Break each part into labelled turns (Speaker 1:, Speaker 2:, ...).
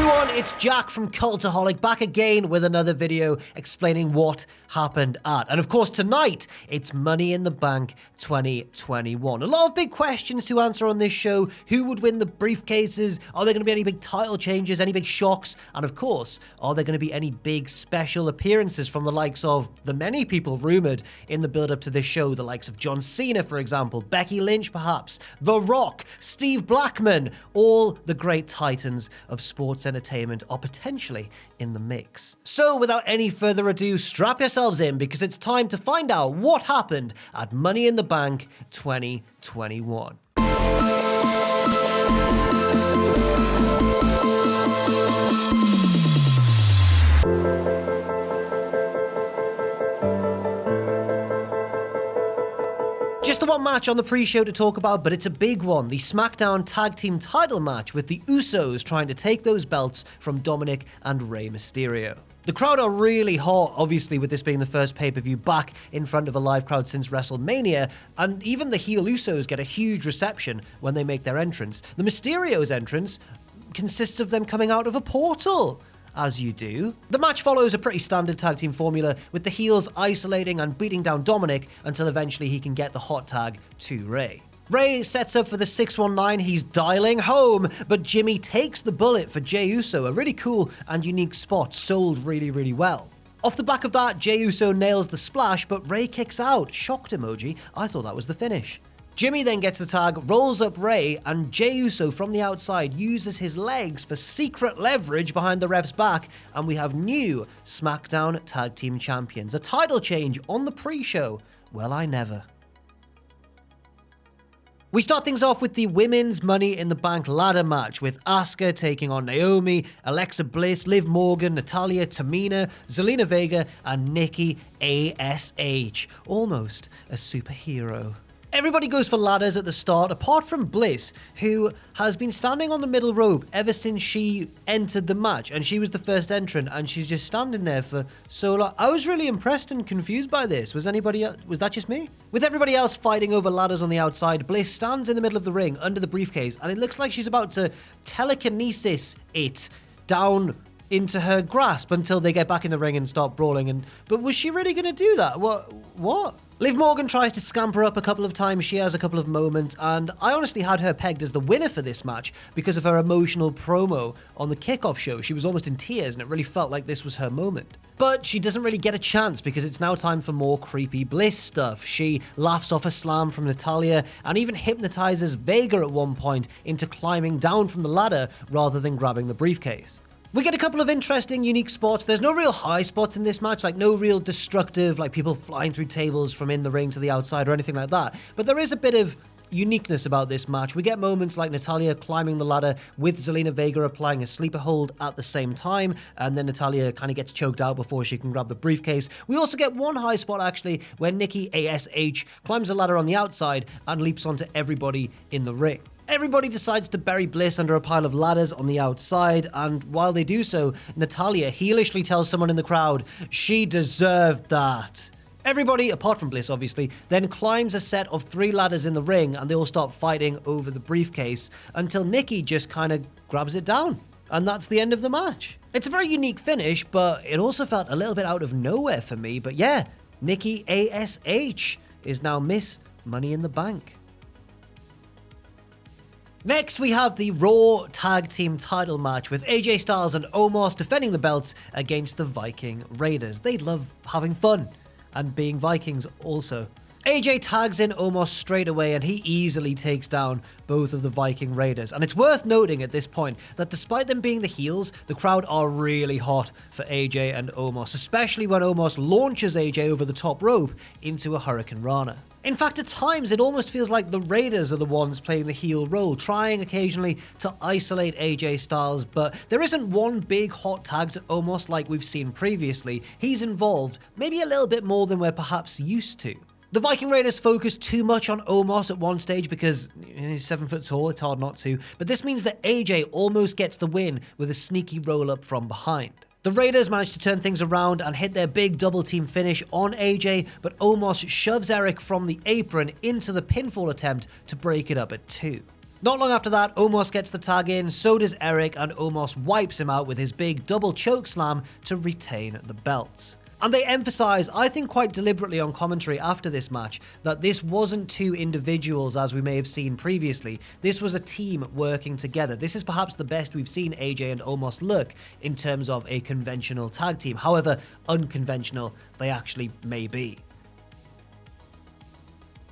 Speaker 1: everyone, it's Jack from Cultaholic back again with another video explaining what happened at. And of course tonight, it's Money in the Bank 2021. A lot of big questions to answer on this show. Who would win the briefcases? Are there going to be any big title changes, any big shocks? And of course, are there going to be any big special appearances from the likes of the many people rumoured in the build-up to this show? The likes of John Cena, for example, Becky Lynch perhaps, The Rock, Steve Blackman, all the great titans of sports entertainment are potentially in the mix. So without any further ado, strap yourselves in because it's time to find out what happened at Money in the Bank 2021. Just the one match on the pre-show to talk about, but it's a big one. The SmackDown Tag Team title match with the Usos trying to take those belts from Dominik and Rey Mysterio. The crowd are really hot, obviously, with this being the first pay-per-view back in front of a live crowd since WrestleMania, and even the heel Usos get a huge reception when they make their entrance. The Mysterio's entrance consists of them coming out of a portal. As you do. The match follows a pretty standard tag team formula, with the heels isolating and beating down Dominik until eventually he can get the hot tag to Rey. Rey sets up for the 619, he's dialing home, but Jimmy takes the bullet for Jey Uso, a really cool and unique spot sold really well. Off the back of that, Jey Uso nails the splash, but Rey kicks out. Shocked emoji, I thought that was the finish. Jimmy then gets the tag, rolls up Rey, and Jey Uso from the outside uses his legs for secret leverage behind the ref's back, and we have new SmackDown Tag Team Champions. A title change on the pre-show. Well, I never. We start things off with the Women's Money in the Bank ladder match, with Asuka taking on Naomi, Alexa Bliss, Liv Morgan, Natalya, Tamina, Zelina Vega, and Nikki A.S.H. Almost a superhero. Everybody goes for ladders at the start, apart from Bliss, who has been standing on the middle rope ever since she entered the match, and she was the first entrant, and she's just standing there for so long. I was really impressed and confused by this. Was that just me? With everybody else fighting over ladders on the outside, Bliss stands in the middle of the ring under the briefcase, and it looks like she's about to telekinesis it down into her grasp until they get back in the ring and start brawling. But was she really going to do that? What? Liv Morgan tries to scamper up a couple of times, she has a couple of moments, and I honestly had her pegged as the winner for this match because of her emotional promo on the Kickoff show. She was almost in tears and it really felt like this was her moment. But she doesn't really get a chance because it's now time for more creepy Bliss stuff. She laughs off a slam from Natalya and even hypnotizes Vega at one point into climbing down from the ladder rather than grabbing the briefcase. We get a couple of interesting, unique spots. There's no real high spots in this match, like no real destructive, like people flying through tables from in the ring to the outside or anything like that. But there is a bit of uniqueness about this match. We get moments like Natalya climbing the ladder with Zelina Vega applying a sleeper hold at the same time, and then Natalya kind of gets choked out before she can grab the briefcase. We also get one high spot, actually, where Nikki A.S.H. climbs a ladder on the outside and leaps onto everybody in the ring. Everybody decides to bury Bliss under a pile of ladders on the outside, and while they do so, Natalya heelishly tells someone in the crowd she deserved that. Everybody, apart from Bliss obviously, then climbs a set of 3 ladders in the ring, and they all start fighting over the briefcase until Nikki just kind of grabs it down. And that's the end of the match. It's a very unique finish, but it also felt a little bit out of nowhere for me. But yeah, Nikki A.S.H. is now Miss Money in the Bank. Next, we have the Raw Tag Team title match with AJ Styles and Omos defending the belts against the Viking Raiders. They love having fun and being Vikings also. AJ tags in Omos straight away and he easily takes down both of the Viking Raiders. And it's worth noting at this point that despite them being the heels, the crowd are really hot for AJ and Omos, especially when Omos launches AJ over the top rope into a Hurricane Rana. In fact, at times, it almost feels like the Raiders are the ones playing the heel role, trying occasionally to isolate AJ Styles, but there isn't one big hot tag to Omos like we've seen previously. He's involved, maybe a little bit more than we're perhaps used to. The Viking Raiders focus too much on Omos at one stage because he's 7 foot tall, it's hard not to, but this means that AJ almost gets the win with a sneaky roll-up from behind. The Raiders manage to turn things around and hit their big double team finish on AJ, but Omos shoves Eric from the apron into the pinfall attempt to break it up at 2. Not long after that, Omos gets the tag in, so does Eric, and Omos wipes him out with his big double choke slam to retain the belts. And they emphasize, I think quite deliberately on commentary after this match, that this wasn't two individuals as we may have seen previously. This was a team working together. This is perhaps the best we've seen AJ and Omos look in terms of a conventional tag team. However unconventional they actually may be.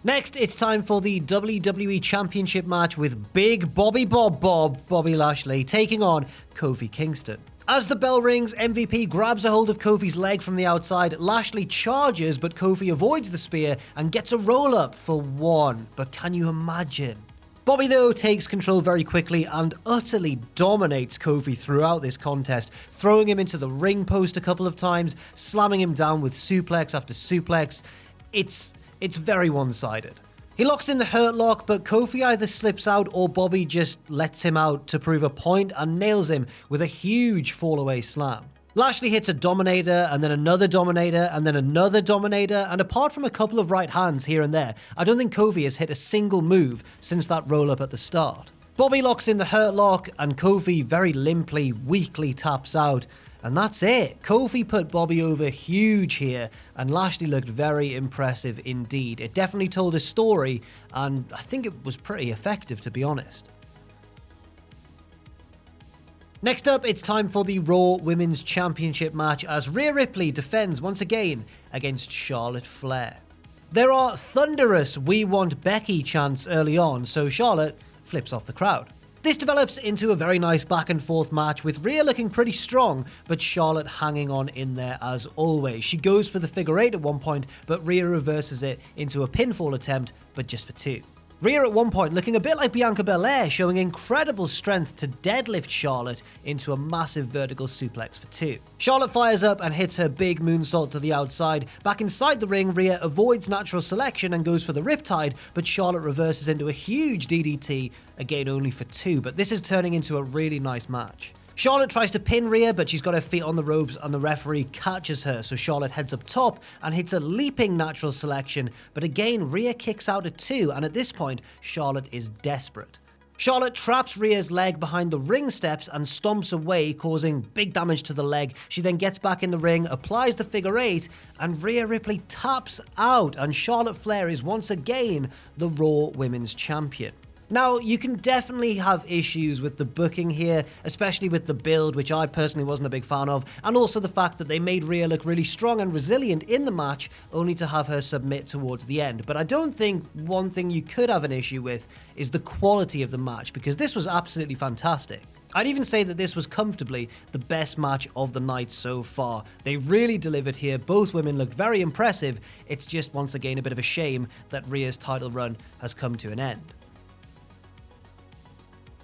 Speaker 1: Next, it's time for the WWE Championship match with Big Bobby Lashley taking on Kofi Kingston. As the bell rings, MVP grabs a hold of Kofi's leg from the outside, Lashley charges, but Kofi avoids the spear and gets a roll-up for one. But can you imagine? Bobby, though, takes control very quickly and utterly dominates Kofi throughout this contest, throwing him into the ring post a couple of times, slamming him down with suplex after suplex. It's very one-sided. He locks in the Hurt Lock, but Kofi either slips out or Bobby just lets him out to prove a point and nails him with a huge fall-away slam. Lashley hits a Dominator, and then another Dominator, and then another Dominator, and apart from a couple of right hands here and there, I don't think Kofi has hit a single move since that roll-up at the start. Bobby locks in the Hurt Lock, and Kofi very limply, weakly taps out. And that's it. Kofi put Bobby over huge here, and Lashley looked very impressive indeed. It definitely told a story, and I think it was pretty effective, to be honest. Next up, it's time for the Raw Women's Championship match as Rhea Ripley defends once again against Charlotte Flair. There are thunderous "We want Becky" chants early on, so Charlotte flips off the crowd. This develops into a very nice back and forth match with Rhea looking pretty strong, but Charlotte hanging on in there as always. She goes for the figure 8 at one point, but Rhea reverses it into a pinfall attempt, but just for 2. Rhea at one point looking a bit like Bianca Belair, showing incredible strength to deadlift Charlotte into a massive vertical suplex for 2. Charlotte fires up and hits her big moonsault to the outside. Back inside the ring, Rhea avoids natural selection and goes for the Riptide, but Charlotte reverses into a huge DDT, again only for 2, but this is turning into a really nice match. Charlotte tries to pin Rhea, but she's got her feet on the ropes and the referee catches her, so Charlotte heads up top and hits a leaping natural selection, but again Rhea kicks out at 2, and at this point Charlotte is desperate. Charlotte traps Rhea's leg behind the ring steps and stomps away, causing big damage to the leg. She then gets back in the ring, applies the figure 8, and Rhea Ripley taps out, and Charlotte Flair is once again the Raw Women's Champion. Now, you can definitely have issues with the booking here, especially with the build, which I personally wasn't a big fan of, and also the fact that they made Rhea look really strong and resilient in the match, only to have her submit towards the end. But I don't think one thing you could have an issue with is the quality of the match, because this was absolutely fantastic. I'd even say that this was comfortably the best match of the night so far. They really delivered here. Both women looked very impressive. It's just, once again, a bit of a shame that Rhea's title run has come to an end.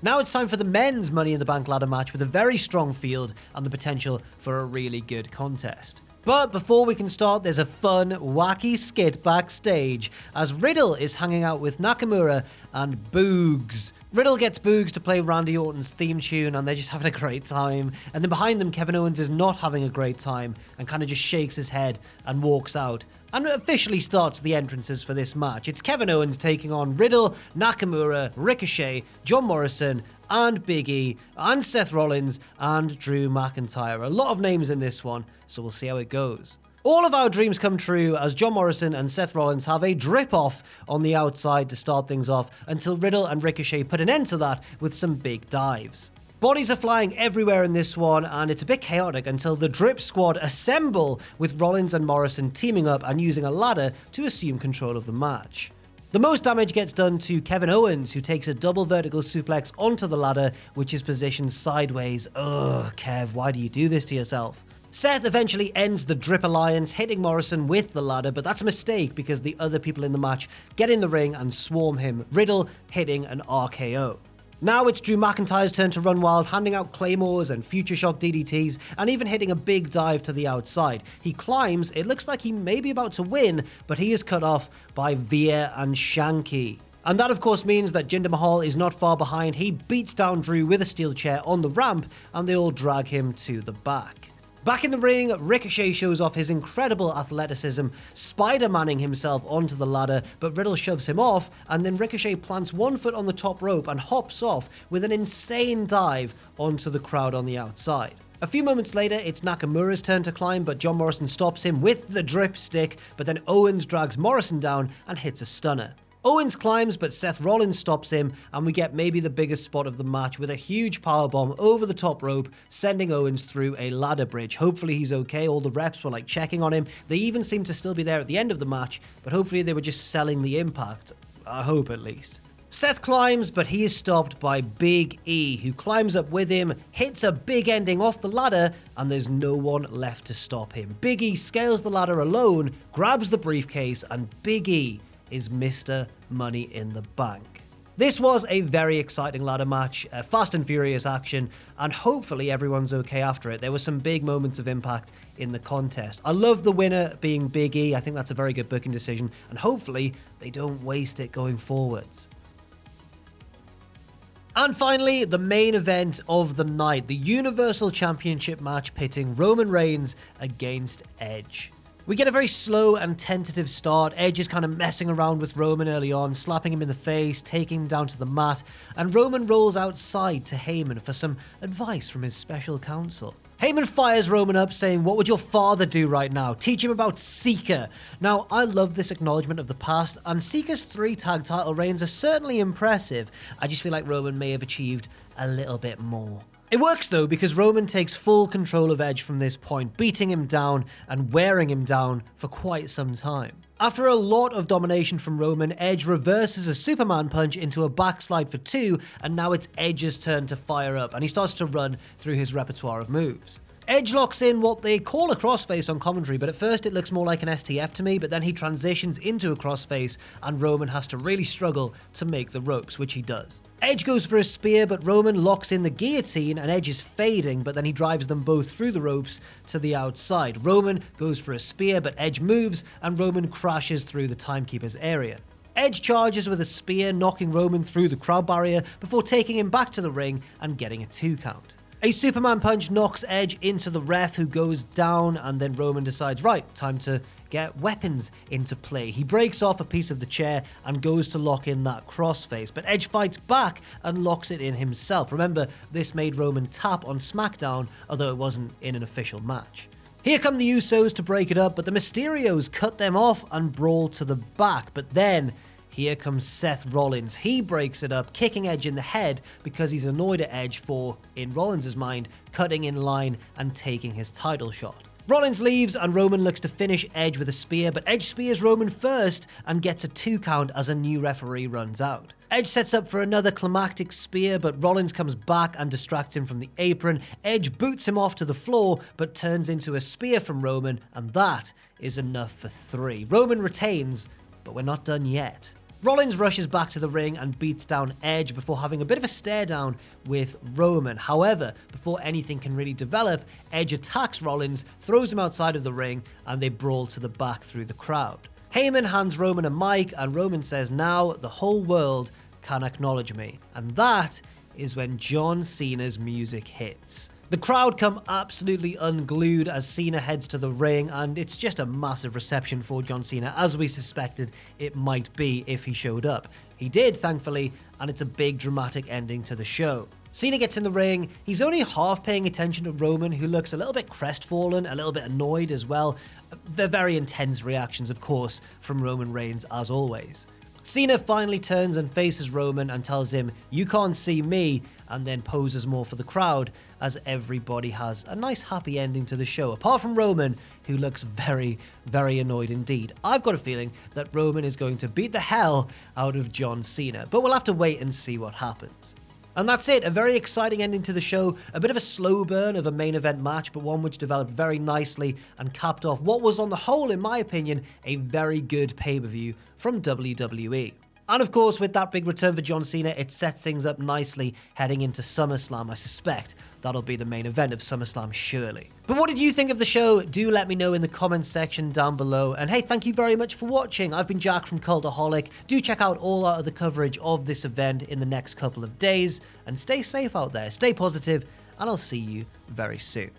Speaker 1: Now it's time for the men's Money in the Bank ladder match with a very strong field and the potential for a really good contest. But before we can start, there's a fun, wacky skit backstage as Riddle is hanging out with Nakamura and Boogs. Riddle gets Boogs to play Randy Orton's theme tune and they're just having a great time. And then behind them, Kevin Owens is not having a great time and kind of just shakes his head and walks out. And officially starts the entrances for this match. It's Kevin Owens taking on Riddle, Nakamura, Ricochet, John Morrison, and Big E, and Seth Rollins, and Drew McIntyre. A lot of names in this one, so we'll see how it goes. All of our dreams come true as John Morrison and Seth Rollins have a drip-off on the outside to start things off until Riddle and Ricochet put an end to that with some big dives. Bodies are flying everywhere in this one, and it's a bit chaotic until the Drip Squad assemble with Rollins and Morrison teaming up and using a ladder to assume control of the match. The most damage gets done to Kevin Owens, who takes a double vertical suplex onto the ladder, which is positioned sideways. Ugh, Kev, why do you do this to yourself? Seth eventually ends the Drip Alliance, hitting Morrison with the ladder, but that's a mistake because the other people in the match get in the ring and swarm him, Riddle hitting an RKO. Now it's Drew McIntyre's turn to run wild, handing out Claymores and Future Shock DDTs, and even hitting a big dive to the outside. He climbs, it looks like he may be about to win, but he is cut off by Veer and Shanky. And that of course means that Jinder Mahal is not far behind. He beats down Drew with a steel chair on the ramp, and they all drag him to the back. Back in the ring, Ricochet shows off his incredible athleticism, Spider-Manning himself onto the ladder, but Riddle shoves him off, and then Ricochet plants one foot on the top rope and hops off with an insane dive onto the crowd on the outside. A few moments later, it's Nakamura's turn to climb, but John Morrison stops him with the drip stick, but then Owens drags Morrison down and hits a stunner. Owens climbs, but Seth Rollins stops him, and we get maybe the biggest spot of the match with a huge powerbomb over the top rope, sending Owens through a ladder bridge. Hopefully he's okay. All the refs were checking on him. They even seem to still be there at the end of the match, but hopefully they were just selling the impact. I hope at least. Seth climbs, but he is stopped by Big E, who climbs up with him, hits a big ending off the ladder, and there's no one left to stop him. Big E scales the ladder alone, grabs the briefcase, and Big E is Mr. Money in the Bank. This was a very exciting ladder match, fast and furious action, and hopefully everyone's okay after it. There were some big moments of impact in the contest. I love the winner being Big E. I think that's a very good booking decision, and hopefully they don't waste it going forwards. And finally, the main event of the night, the Universal Championship match pitting Roman Reigns against Edge. We get a very slow and tentative start. Edge is kind of messing around with Roman early on, slapping him in the face, taking him down to the mat, and Roman rolls outside to Heyman for some advice from his special counsel. Heyman fires Roman up, saying, "What would your father do right now? Teach him about Seeker." Now, I love this acknowledgement of the past, and Seeker's 3 tag title reigns are certainly impressive. I just feel like Roman may have achieved a little bit more. It works though, because Roman takes full control of Edge from this point, beating him down and wearing him down for quite some time. After a lot of domination from Roman, Edge reverses a Superman punch into a backslide for 2, and now it's Edge's turn to fire up, and he starts to run through his repertoire of moves. Edge locks in what they call a crossface on commentary, but at first it looks more like an STF to me, but then he transitions into a crossface, and Roman has to really struggle to make the ropes, which he does. Edge goes for a spear, but Roman locks in the guillotine, and Edge is fading, but then he drives them both through the ropes to the outside. Roman goes for a spear, but Edge moves, and Roman crashes through the timekeeper's area. Edge charges with a spear, knocking Roman through the crowd barrier before taking him back to the ring and getting a 2 count. A Superman punch knocks Edge into the ref, who goes down, and then Roman decides, right, time to get weapons into play. He breaks off a piece of the chair and goes to lock in that crossface, but Edge fights back and locks it in himself. Remember, this made Roman tap on SmackDown, although it wasn't in an official match. Here come the Usos to break it up, but the Mysterios cut them off and brawl to the back, but then here comes Seth Rollins. He breaks it up, kicking Edge in the head because he's annoyed at Edge for, in Rollins' mind, cutting in line and taking his title shot. Rollins leaves and Roman looks to finish Edge with a spear, but Edge spears Roman first and gets a 2 count as a new referee runs out. Edge sets up for another climactic spear, but Rollins comes back and distracts him from the apron. Edge boots him off to the floor, but turns into a spear from Roman, and that is enough for 3. Roman retains, but we're not done yet. Rollins rushes back to the ring and beats down Edge before having a bit of a stare down with Roman. However, before anything can really develop, Edge attacks Rollins, throws him outside of the ring, and they brawl to the back through the crowd. Heyman hands Roman a mic, and Roman says, "Now the whole world can acknowledge me." And that is when John Cena's music hits. The crowd come absolutely unglued as Cena heads to the ring, and it's just a massive reception for John Cena, as we suspected it might be if he showed up. He did, thankfully, and it's a big dramatic ending to the show. Cena gets in the ring. He's only half paying attention to Roman, who looks a little bit crestfallen, a little bit annoyed as well. They're very intense reactions, of course, from Roman Reigns, as always. Cena finally turns and faces Roman and tells him, "You can't see me," and then poses more for the crowd as everybody has a nice happy ending to the show, apart from Roman, who looks very, very annoyed indeed. I've got a feeling that Roman is going to beat the hell out of John Cena, but we'll have to wait and see what happens. And that's it, a very exciting ending to the show, a bit of a slow burn of a main event match, but one which developed very nicely and capped off what was on the whole, in my opinion, a very good pay-per-view from WWE. And of course, with that big return for John Cena, it sets things up nicely heading into SummerSlam. I suspect that'll be the main event of SummerSlam, surely. But what did you think of the show? Do let me know in the comments section down below. And hey, thank you very much for watching. I've been Jack from Cultaholic. Do check out all our other coverage of this event in the next couple of days. And stay safe out there, stay positive, and I'll see you very soon.